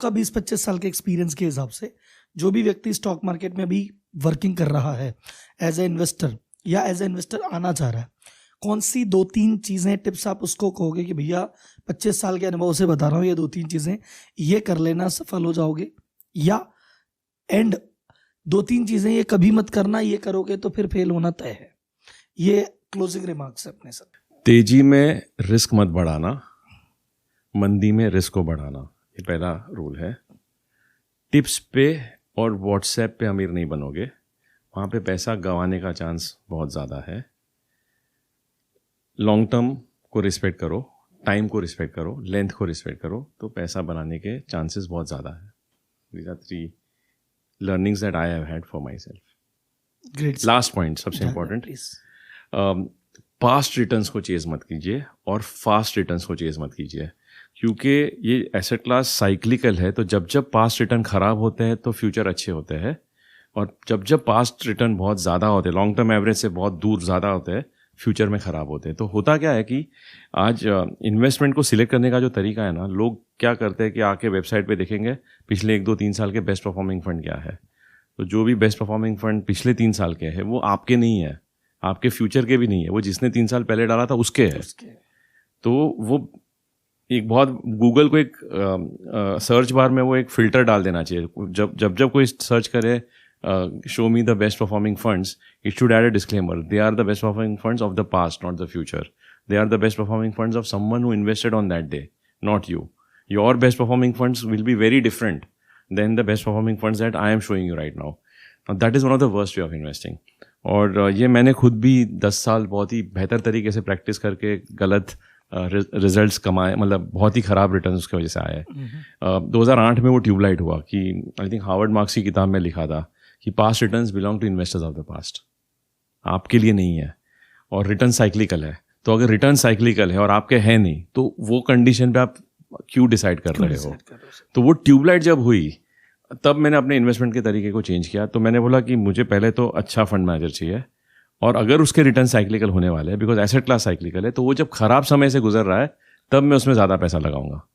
का 20-25 साल के एक्सपीरियंस के हिसाब से जो भी व्यक्ति स्टॉक मार्केट में अभी वर्किंग कर रहा है एज ए इन्वेस्टर या एज ए इन्वेस्टर आना चाह रहा है, कौन सी 2-3 चीज़ें टिप्स आप उसको कहोगे कि भैया 25 साल के अनुभव से बता रहा हूँ, ये 2-3 चीज़ें ये कर लेना, सफल हो जाओगे, या एंड 2-3 चीज़ें ये कभी मत करना, ये करोगे तो फिर फेल होना तय है। ये क्लोजिंग रिमार्क्स है अपने सर। तेजी में रिस्क मत बढ़ाना, मंदी में रिस्क को बढ़ाना, ये पहला रूल है। टिप्स पे और व्हाट्सएप पे अमीर नहीं बनोगे, वहाँ पे पैसा गंवाने का चांस बहुत ज़्यादा है। लॉन्ग टर्म को रिस्पेक्ट करो, टाइम को रिस्पेक्ट करो, लेंथ को रिस्पेक्ट करो, तो पैसा बनाने के चांसेस बहुत ज़्यादा है। These are 3 learnings that I have had for myself. Great. Last point सबसे इम्पोर्टेंट, पास्ट रिटर्न्स को चेज मत कीजिए और फास्ट रिटर्न्स को चेज मत कीजिए, क्योंकि ये एसेट क्लास साइक्लिकल है। तो जब जब पास्ट रिटर्न खराब होते हैं तो फ्यूचर अच्छे होते हैं, और जब जब पास्ट रिटर्न बहुत ज़्यादा होते हैं, लॉन्ग टर्म एवरेज से बहुत दूर ज़्यादा होते हैं, फ्यूचर में ख़राब होते हैं। तो होता क्या है कि आज इन्वेस्टमेंट को सिलेक्ट करने का जो तरीका है ना, लोग क्या करते हैं कि आके वेबसाइट पे देखेंगे पिछले 1-2-3 साल के बेस्ट परफॉर्मिंग फंड क्या है। तो जो भी बेस्ट परफॉर्मिंग फंड पिछले 3 साल के हैं वो आपके नहीं है, आपके फ्यूचर के भी नहीं है, वो जिसने 3 साल पहले डाला था उसके है। तो वो एक बहुत, गूगल को एक सर्च बार में वो एक फ़िल्टर डाल देना चाहिए। जब जब कोई सर्च करे show me the best performing funds, it should add a disclaimer. They are the best performing funds of the past, not the future. They are the best performing funds of someone who invested on that day, not you. Your best performing funds will be very different than the best performing funds that I am showing you right now. Now that is one of the worst way of investing. और ये मैंने खुद भी 10 साल बहुत ही बेहतर तरीके से प्रैक्टिस करके गलत रिजल्ट्स कमाए, मतलब बहुत ही ख़राब रिटर्न उसकी वजह से आए। 2008 में वो ट्यूबलाइट हुआ कि आई थिंक हार्वर्ड मार्क्स की किताब में लिखा था कि past returns belong to investors of the past, आपके लिए नहीं है, और रिटर्न साइक्लिकल है। तो अगर रिटर्न साइक्लिकल है और आपके है नहीं, तो वो कंडीशन पे आप क्यों डिसाइड कर रहे हो। तो वो ट्यूबलाइट जब हुई तब मैंने अपने इन्वेस्टमेंट के तरीके को चेंज किया। तो मैंने बोला कि मुझे पहले तो अच्छा फंड मैनेजर चाहिए, और अगर उसके रिटर्न साइक्लिकल होने वाले हैं, बिकॉज एसेट क्लास साइक्लिकल है, तो वो जब खराब समय से गुजर रहा है तब मैं उसमें ज़्यादा पैसा लगाऊंगा।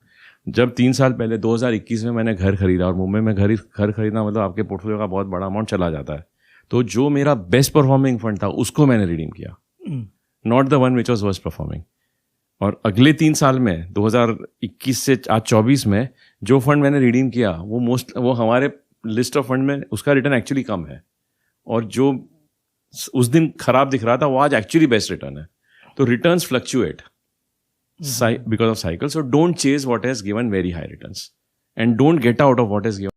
जब 3 साल पहले 2021 में मैंने घर खरीदा, और मुंबई में घर खरीदना मतलब आपके पोर्टफोलियो का बहुत बड़ा अमाउंट चला जाता है, तो जो मेरा बेस्ट परफॉर्मिंग फंड था उसको मैंने रिडीम किया, not the one which was worst performing. और अगले 3 साल में 2021 से आज 24 में जो फंड मैंने रिडीम किया वो हमारे लिस्ट ऑफ फंड में उसका रिटर्न एक्चुअली कम है, और जो उस दिन खराब दिख रहा था वो आज एक्चुअली बेस्ट रिटर्न है। तो returns fluctuate because of cycles. So don't chase what has given very high returns, and don't get out of what has given